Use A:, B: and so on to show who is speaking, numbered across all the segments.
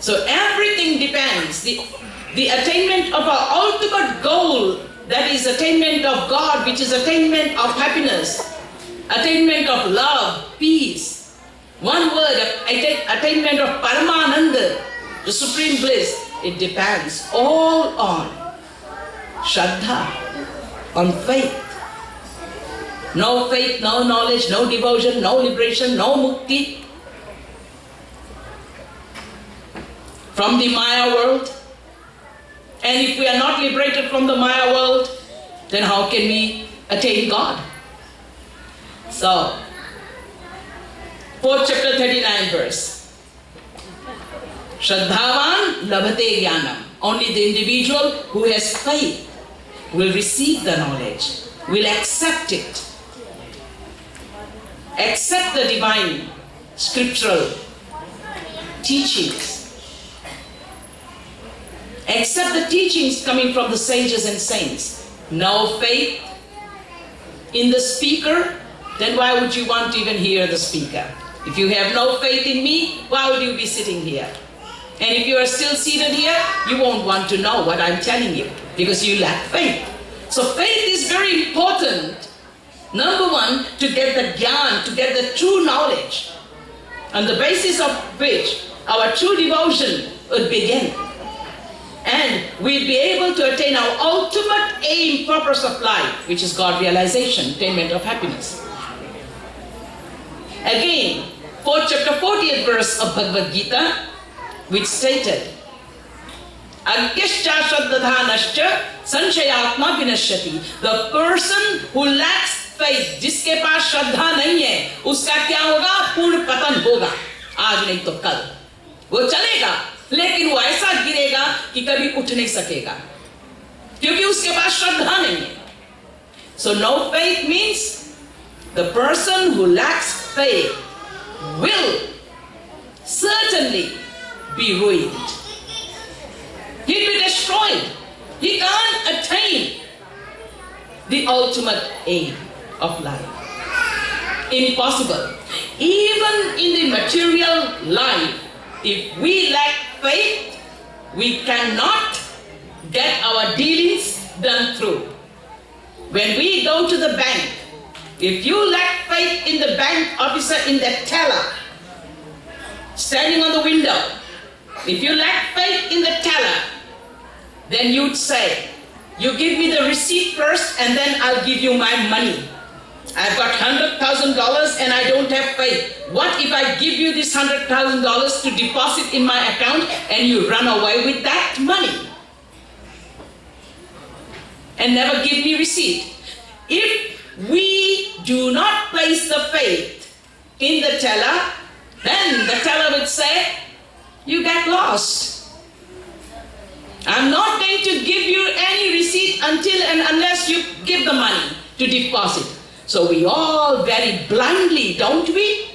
A: So everything depends. The attainment of our ultimate goal, that is attainment of God, which is attainment of happiness, attainment of love, peace. One word, attainment of Paramananda, the supreme bliss. It depends all on Shraddha, on faith. No faith, no knowledge, no devotion, no liberation, no mukti from the Maya world. And if we are not liberated from the Maya world, then how can we attain God? So, 4th chapter 39 verse. Shraddhavan labhate jnanam. Only the individual who has faith will receive the knowledge, will accept it. Accept the divine scriptural teachings. Accept the teachings coming from the sages and saints. No faith in the speaker, then why would you want to even hear the speaker? If you have no faith in me, why would you be sitting here? And if you are still seated here, you won't want to know what I'm telling you because you lack faith. So faith is very important. Number one, to get the gyan, to get the true knowledge, on the basis of which our true devotion would begin. And we'll be able to attain our ultimate aim, purpose of life, which is God realization, attainment of happiness. Again, 4th chapter 40th verse of Bhagavad Gita, which stated, Agyascha shraddhadhanascha sanshayatma vinashyati. The person who lacks faith, जिसके पास श्रद्धा नहीं है, उसका क्या होगा? पूर्ण पतन होगा. आज नहीं तो कल वो चलेगा, लेकिन वो ऐसा गिरेगा कि कभी उठ नहीं सकेगा, क्योंकि उसके पास श्रद्धा नहीं है. So no faith means the person who lacks faith will certainly be ruined. He'll be destroyed. He can't attain the ultimate aim of life. Impossible. Even in the material life, if we lack faith, we cannot get our dealings done through. When we go to the bank, if you lack faith in the bank officer, in the teller, standing on the window, if you lack faith in the teller, then you'd say, you give me the receipt first and then I'll give you my money. I've got $100,000 and I don't have faith. What if I give you this $100,000 to deposit in my account and you run away with that money and never give me receipt? If we do not place the faith in the teller, then the teller would say, you get lost. I'm not going to give you any receipt until and unless you give the money to deposit. So we all very blindly, don't we?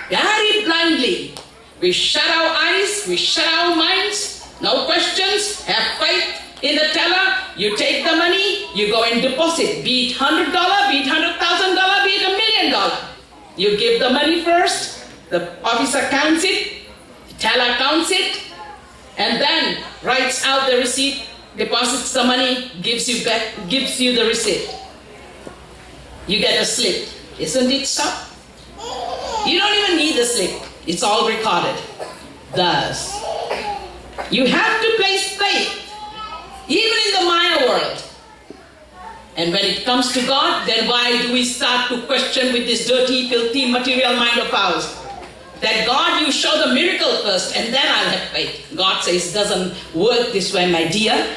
A: Very blindly. We shut our eyes, we shut our minds, no questions, have faith in the teller, you take the money, you go and deposit, be it $100, be it $100,000, be it $1 million. You give the money first, the officer counts it, the teller counts it, and then writes out the receipt, deposits the money, gives you the receipt. You get a slip. Isn't it so? You don't even need the slip. It's all recorded. Thus, you have to place faith, even in the Maya world. And when it comes to God, then why do we start to question with this dirty, filthy, material mind of ours? That God, you show the miracle first, and then I'll have faith. God says, doesn't work this way, my dear.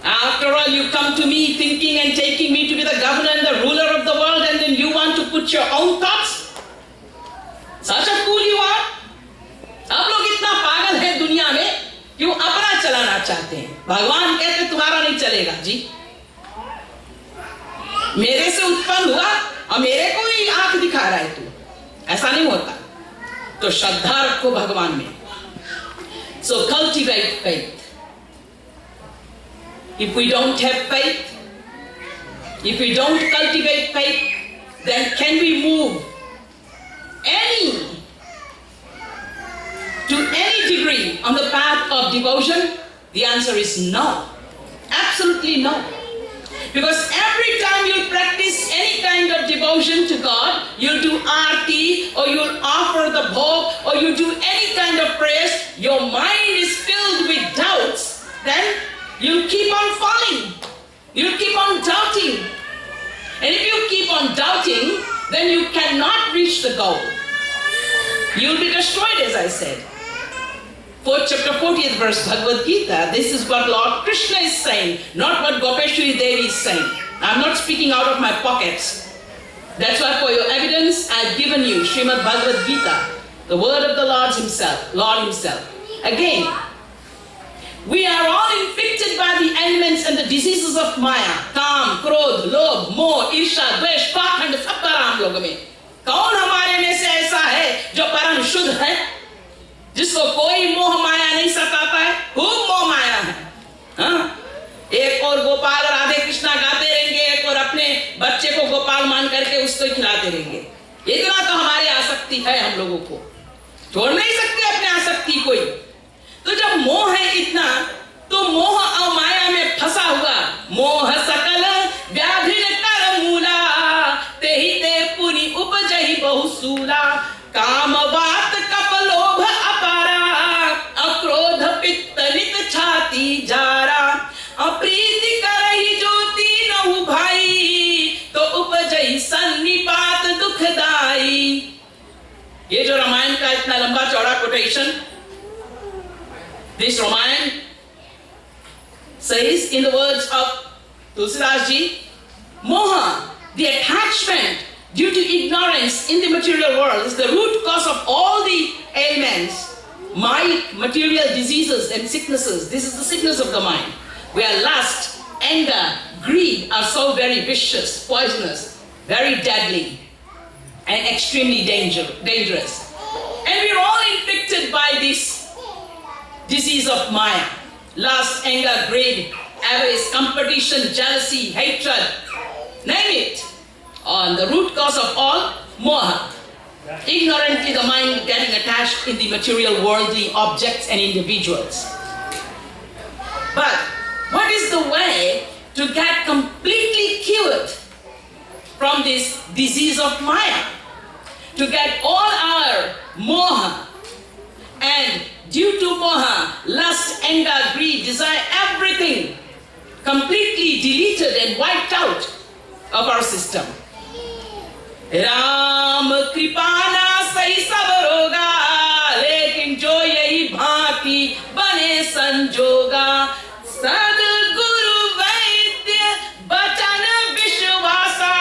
A: After all, you come to me thinking and taking me to be the governor and the ruler of the world, and then you want to put your own thoughts? Such a fool you are. आप लोग इतना पागल हैं दुनिया में, क्यों अपना चलाना चाहते हैं? भगवान कहते तुम्हारा नहीं चलेगा जी. मेरे से उत्पन्न हुआ और मेरे को ही आंख दिखा रहा है तू. ऐसा नहीं होता. तो श्रद्धा रखो भगवान में. So cultivate faith. If we don't have faith, if we don't cultivate faith, then can we move any to any degree on the path of devotion? The answer is no. Absolutely no. Because every time you practice any kind of devotion to God, you do arti, or you offer the bhog, or you do any kind of prayers, your mind is filled with doubts, then you keep on falling. You keep on doubting. And if you keep on doubting, then you cannot reach the goal. You'll be destroyed, as I said. Chapter 40th verse, Bhagavad Gita. This is what Lord Krishna is saying, not what Gopeshwari Devi is saying. I'm not speaking out of my pockets. That's why for your evidence, I've given you Srimad Bhagavad Gita, the word of the Lord Himself. Again, we are all infected by the elements and the diseases of Maya. Kam, Krodh, Lobh, Moh, Irsha, Dvesh, Pakhand, सब भरा हम लोगों में. कौन हमारे में से ऐसा है जो परम शुद्ध है, जिसको कोई मोह माया नहीं सताता है? खूब मोह माया है. हाँ? एक और गोपाल राधे कृष्णा गाते रहेंगे, एक और अपने बच्चे को गोपाल मान करके उसको खिलाते रहेंगे. इतना तो हमारी आसक्ति है, हम लोगों को छोड़ नहीं सकते अपने आसक्ति कोई. तो जब मोह है इतना, तो मोह और माया में फंसा हुआ मोह सकल व्याधिन कर मूला, तेहि ते पुनि उपजहि बहुसूला. काम वात कप लोभ अपारा, अक्रोध पित्त नित छाती जारा, अप्रीति करहि ज्योति नहु भाई, तो उपजहि सन्निपात दुखदाई. ये जो रामायण का इतना लंबा चौड़ा quotation, this Ramayana says in the words of Tulsidas ji, moha, the attachment due to ignorance in the material world, is the root cause of all the ailments, material diseases and sicknesses. This is the sickness of the mind, where lust, anger, greed are so very vicious, poisonous, very deadly, and extremely dangerous. And we are all infected by this disease of Maya. Lust, anger, greed, avarice, competition, jealousy, hatred, name it. And the root cause of all, moha. Ignorantly the mind getting attached in the material worldly objects and individuals. But what is the way to get completely cured from this disease of Maya? To get all our moha, and due to moha, lust, anger, greed, desire, everything completely deleted and wiped out of our system. Ram कृपाना सही सब रोगा, लेकिन जो यही भांति बने संजोगा. सद्गुरु वैद्य वचन विश्वासा,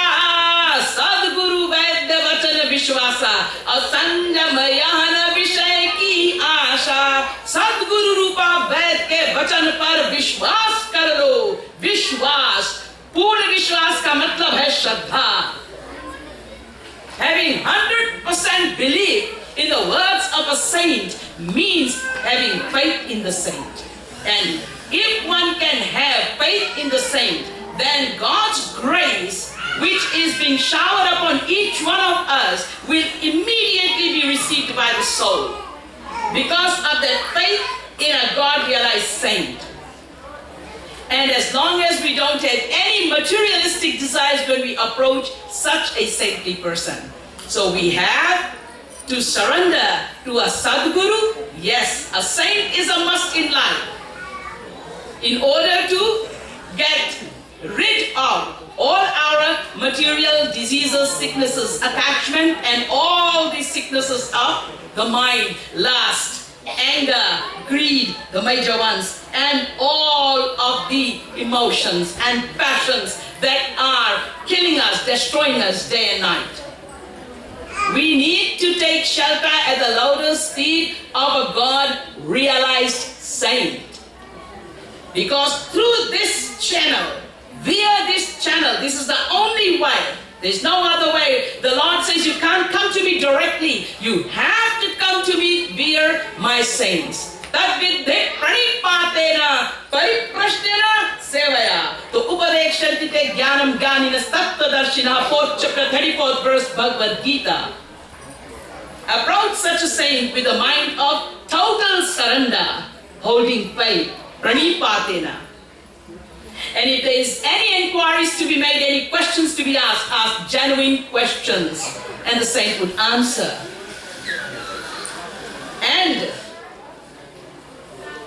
A: सद्गुरु वैद्य वचन विश्वासा, और संयम यहन विषय की आशा. सद्गुरु रूपा वैद्य के वचन पर विश्वास कर लो. विश्वास, पूर्ण विश्वास का मतलब है श्रद्धा. Having 100% belief in the words of a saint means having faith in the saint. And if one can have faith in the saint, then God's grace, which is being showered upon each one of us, will immediately be received by the soul, because of that faith in a God-realized saint. And as long as we don't have any materialistic desires when we approach such a saintly person. So we have to surrender to a Sadguru. Yes, a saint is a must in life. In order to get rid of all our material diseases, sicknesses, attachment, and all these sicknesses of the mind, lust, anger, greed, the major ones, and all of the emotions and passions that are killing us, destroying us day and night. We need to take shelter at the lotus feet of a God-realized saint. Because through this channel, via this channel, this is the only way. There's no other way. The Lord says you can't come to me directly. You have to come to me via my saints. तद्विद्धे प्रणिपातेन परिप्रश्नेन सेवया. तो उपदेक्षन्ति ते ज्ञानम ज्ञानिनः तत्त्वदर्शिनः. 4th chapter 34th verse Bhagavad Gita. Approach such a saint with a mind of surrender, holding faith, pranipatena. And if there is any inquiries to be made, any questions to be asked, ask genuine questions, and the saint would answer. And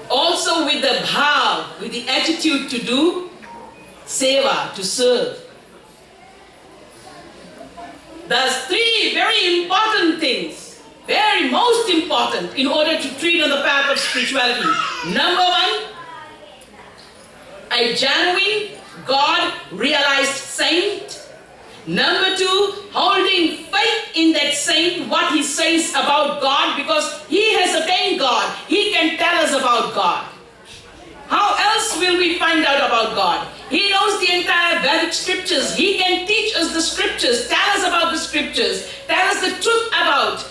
A: also with the bhav, with the attitude to do seva, to serve. There's three very important things, very most important, in order to treat on the path of spirituality. Number one, a genuine God-realized saint. Number two, holding faith in that saint, what he says about God, because he has attained God. He can tell us about God. How else will we find out about God? He knows the entire Vedic scriptures. He can teach us the scriptures, tell us about the scriptures, tell us the truth about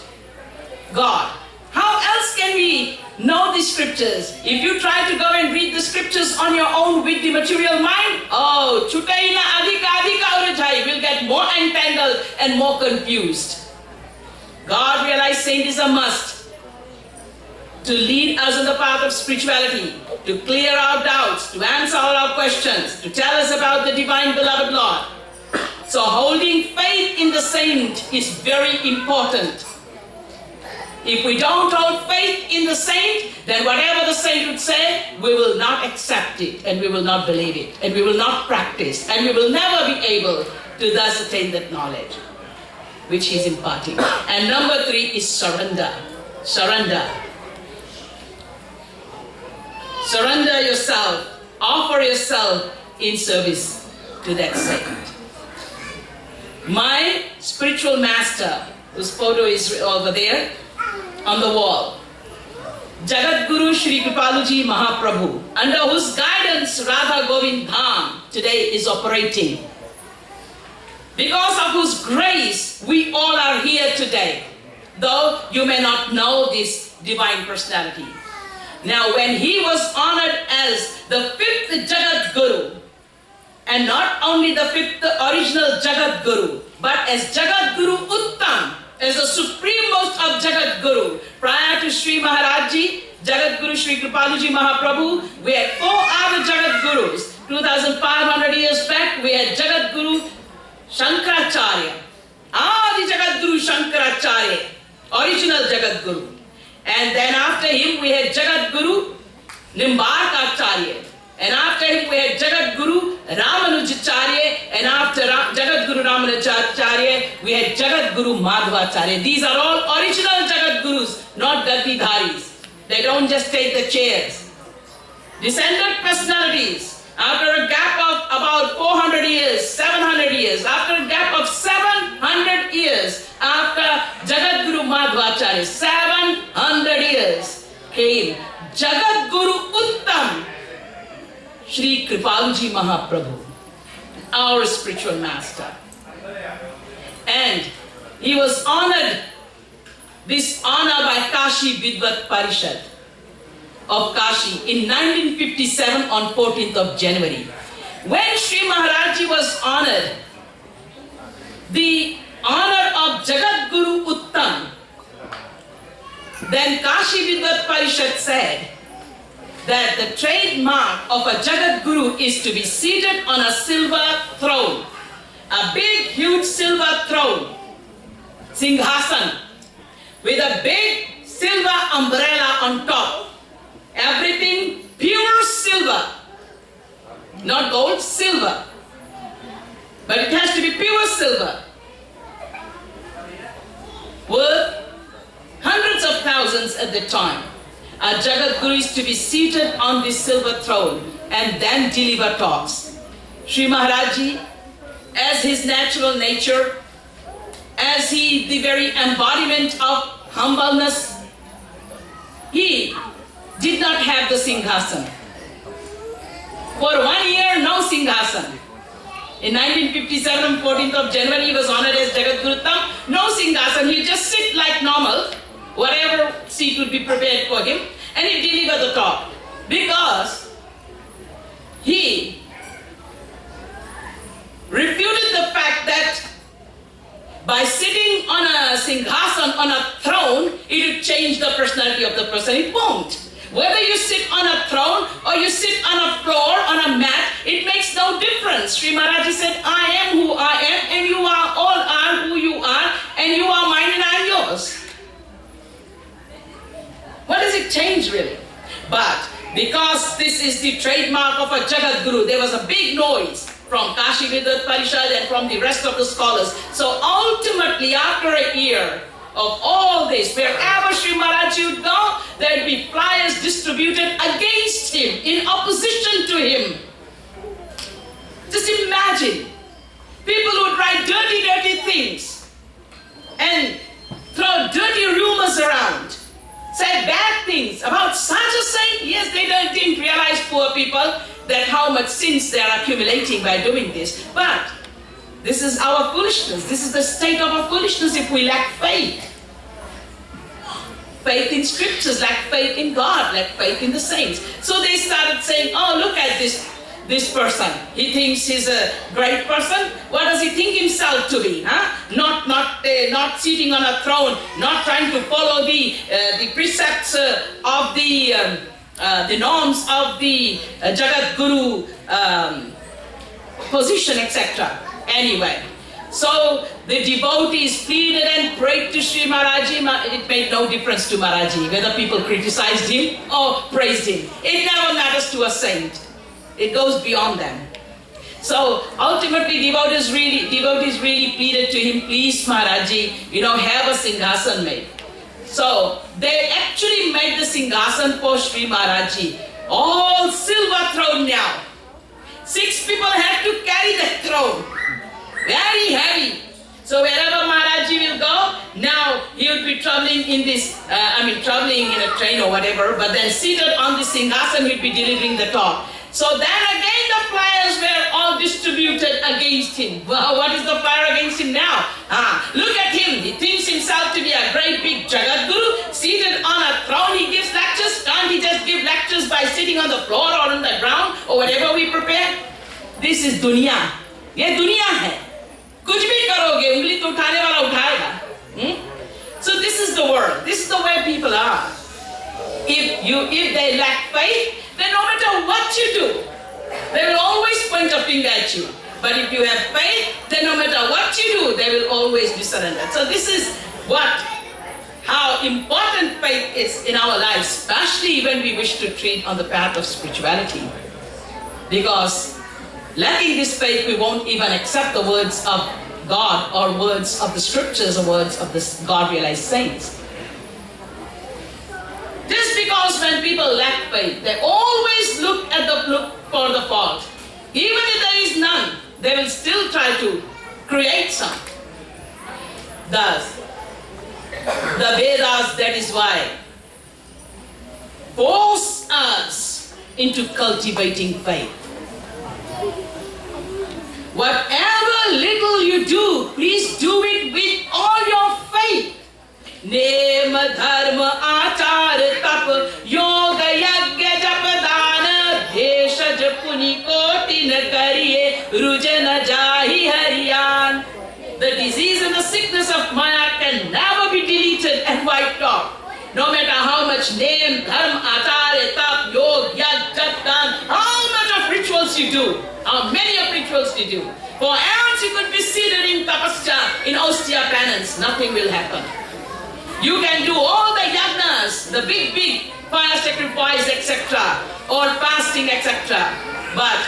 A: God. How else can we know the scriptures? If you try to go and read the scriptures on your own with the material mind, oh, chutaina adhika adhika urajai, will get more entangled and more confused. God realized saint is a must to lead us on the path of spirituality, to clear our doubts, to answer all our questions, to tell us about the divine beloved Lord. So holding faith in the saint is very important. If we don't hold faith in the saint, then whatever the saint would say, we will not accept it, and we will not believe it, and we will not practice, and we will never be able to thus attain that knowledge which he is imparting. And number three is surrender. Surrender. Surrender yourself, offer yourself in service to that saint. My spiritual master, whose photo is over there on the wall, Jagat Guru Sri Kripaluji Mahaprabhu, under whose guidance Radha Govind Dham today is operating. Because of whose grace we all are here today, though you may not know this divine personality. Now when he was honored as the fifth Jagat Guru, and not only the fifth original Jagat Guru, but as Jagat Guru Uttam, as the supremost of Jagat Guru, prior to Sri Maharajji, Jagat Guru Sri Kripaluji Mahaprabhu, we had 4 other Jagat Gurus. 2500 years back, we had Jagat Guru Shankaracharya, Adi Jagat Guru Shankaracharya, original Jagat Guru. And then after him we had Jagat Guru Nimbarkacharya. And after him we had Jagat Guru Ramanujacharya, and after Jagat Guru Ramanujacharya we had Jagat Guru Madhvacharya. These are all original Jagat Gurus, not Gadidharis. They don't just take the chairs. Descendant personalities. After a gap of about 400 years, 700 years, after a gap of 700 years, after Jagat Guru Madhvacharya, 700 years came Jagat Guru Uttam, Sri Kripaluji Mahaprabhu, our spiritual master. And he was honored, this honor by Kashi Vidvat Parishad of Kashi in 1957 on 14th of January. When Sri Maharajji was honored, the honor of Jagat Guru Uttam, then Kashi Vidvat Parishad said that the trademark of a Jagat Guru is to be seated on a silver throne, a big huge silver throne, Singhasan, with a big silver umbrella on top. Everything pure silver, not gold, silver. But it has to be pure silver, worth hundreds of thousands at the time. A Jagat Guru is to be seated on this silver throne and then deliver talks. Sri Maharajji, as his natural nature, as he the very embodiment of humbleness, he did not have the Singhasan. For 1 year, no Singhasan. In 1957, 14th of January, he was honored as Jagat Guru Uttam. No Singhasan, he just sit like normal, whatever seat would be prepared for him, and he delivered the talk. Because he refuted the fact that by sitting on a Singhasan, on a throne, it would change the personality of the person. It won't. Whether you sit on a throne or you sit on a floor, on a mat, it makes no difference. Sri Maharaji said, I am who I am, and you all are who you are, and you are mine and I am yours. What does it change really? But because this is the trademark of a Jagat Guru, there was a big noise from Kashi Vidyut Parishad and from the rest of the scholars. So ultimately, after a year of all this, wherever Sri Maharaj would go, there would be flyers distributed against him, in opposition to him. Just imagine, people would write dirty, dirty things and throw dirty rumors around, say bad things about such a saint. Yes, they didn't realize, poor people, that how much sins they are accumulating by doing this. But this is our foolishness. This is the state of our foolishness if we lack faith. Faith in scriptures, lack faith in God, lack faith in the saints. So they started saying, oh, look at this person. He thinks he's a great person. What does he think himself to be? Not sitting on a throne, not trying to follow the precepts of the norms of the Jagat Guru position, etc. Anyway, so the devotees pleaded and prayed to Sri Maharaji. It made no difference to Maharaji whether people criticized him or praised him. It never matters to a saint. It goes beyond them. So ultimately, devotees really pleaded to him, please Maharaji, have a Singhasan made. So they actually made the Singhasan for Sri Maharaji. All silver throne now. 6 people had to carry the throne. Very heavy. So wherever Maharaji will go, now he will be traveling in this, traveling in a train or whatever, but then seated on the Singhasan, he will be delivering the talk. So then again the flyers were all distributed against him. Well, what is the flyer against him now? Look at him. He thinks himself to be a great big Jagat Guru, seated on a throne. He gives lectures. Can't he just give lectures by sitting on the floor or on the ground or whatever we prepare? This is dunya. ये दुनिया है. कुछ भी करोगे, उंगली तो उठाने वाला उठाएगा. So this is the world. This is the way people are. If they lack faith, then no matter what you do, they will always point a finger at you. But if you have faith, then no matter what you do, they will always be surrendered. So this is how important faith is in our lives, especially when we wish to tread on the path of spirituality. Because lacking this faith, we won't even accept the words of God or words of the scriptures or words of the God-realized saints. Just because when people lack faith, they always look for the fault. Even if there is none, they will still try to create some. Thus, the Vedas, that is why, force us into cultivating faith. Whatever little you do, please do it with all your faith. Nema dharma achar tap yoga yagya japadana desha japuni koti na kariye rujana jahi hariyan. The disease and the sickness of Maya can never be deleted and wiped off. No matter how much name, dharma, achar, tap, yoga, yag, jatan, how much of rituals you do, how many of rituals you do. For else you could be seated in tapasya, in austere penance, nothing will happen. You can do all the yagnas, the big fire sacrifice, etc., or fasting, etc. But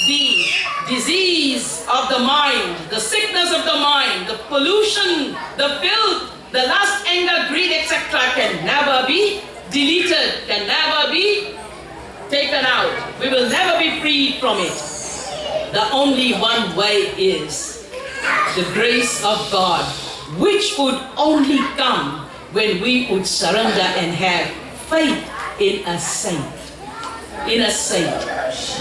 A: the disease of the mind, the sickness of the mind, the pollution, the filth, the lust, anger, greed, etc. can never be deleted, can never be taken out. We will never be freed from it. The only one way is the grace of God, which would only come when we would surrender and have faith in a saint. In a saint.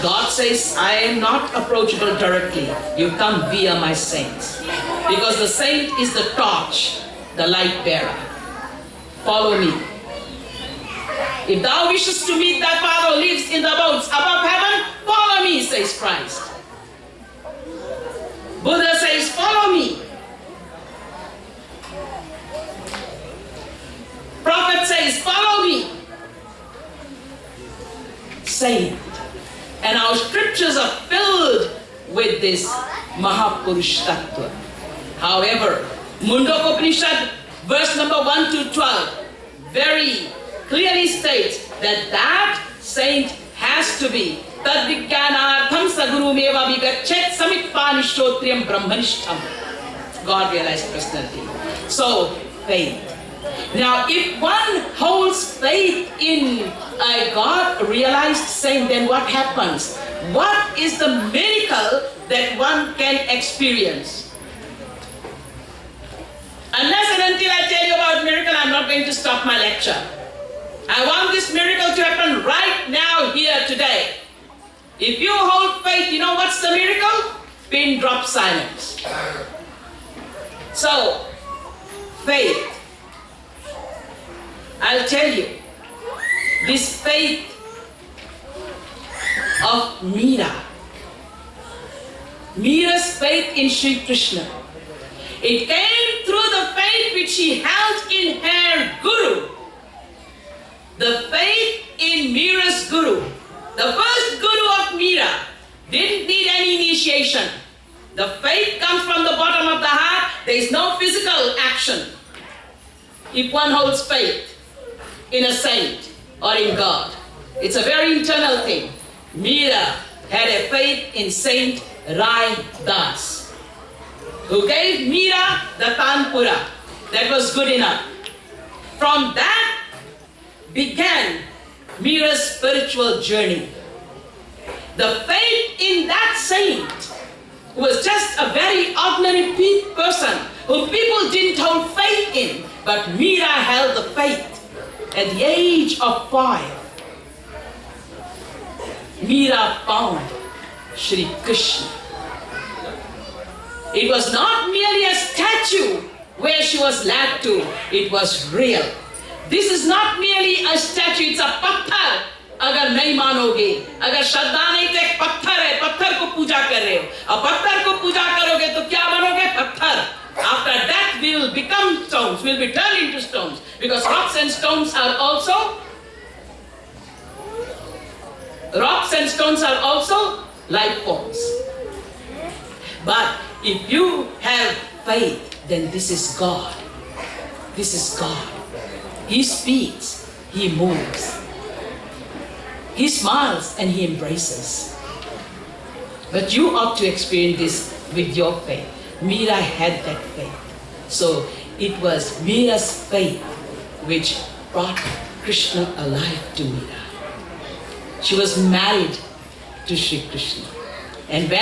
A: God says, I am not approachable directly. You come via my saints. Because the saint is the torch, the light bearer. Follow me. If thou wishes to meet thy Father who lives in the abodes above heaven, follow me, says Christ. Buddha says, follow me. Prophet says, follow me. saint. And our scriptures are filled with this Mahapurush Tattva. However, Mundokopanishad, verse number 1 to 12, very clearly states that that saint has to be Tadvijnanartham sagurumeva vigachet samitpanishotriyam brahmanishtam. God realized personality. So, faith. Now, if one holds faith in a God realized saint, then what happens? What is the miracle that one can experience? Unless and until I tell you about miracle, I'm not going to stop my lecture. I want this miracle to happen right now, here, today. If you hold faith, you know what's the miracle? Pin drop silence. So, faith. I'll tell you, this faith of Meera's faith in Sri Krishna, it came through the faith which she held in her Guru. The faith in Meera's Guru. The first Guru of Meera didn't need any initiation. The faith comes from the bottom of the heart. There is no physical action. If one holds faith in a saint or in God, it's a very internal thing. Meera had a faith in Saint Rai Das, who gave Meera the Tanpura. That was good enough. From that began Meera's spiritual journey. The faith in that saint, who was just a very ordinary person, whom people didn't hold faith in, but Meera held the faith. At the age of 5, Meera found Shri Krishna. It was not merely a statue where she was led to, it was real. This is not merely a statue, it's a patthar. अगर नहीं मानोगे, अगर श्रद्धा नहीं तो एक पत्थर है, पत्थर को पूजा कर रहे हो। अब पत्थर को पूजा करोगे तो क्या बनोगे? पत्थर. After that we will become stones, we will be turned into stones, because rocks and stones are also life forms. But if you have faith, then this is God. This is God. He speaks, He moves. He smiles and He embraces. But you ought to experience this with your faith. Meera had that faith. So it was Meera's faith which brought Krishna alive to Meera. She was married to Sri Krishna. And when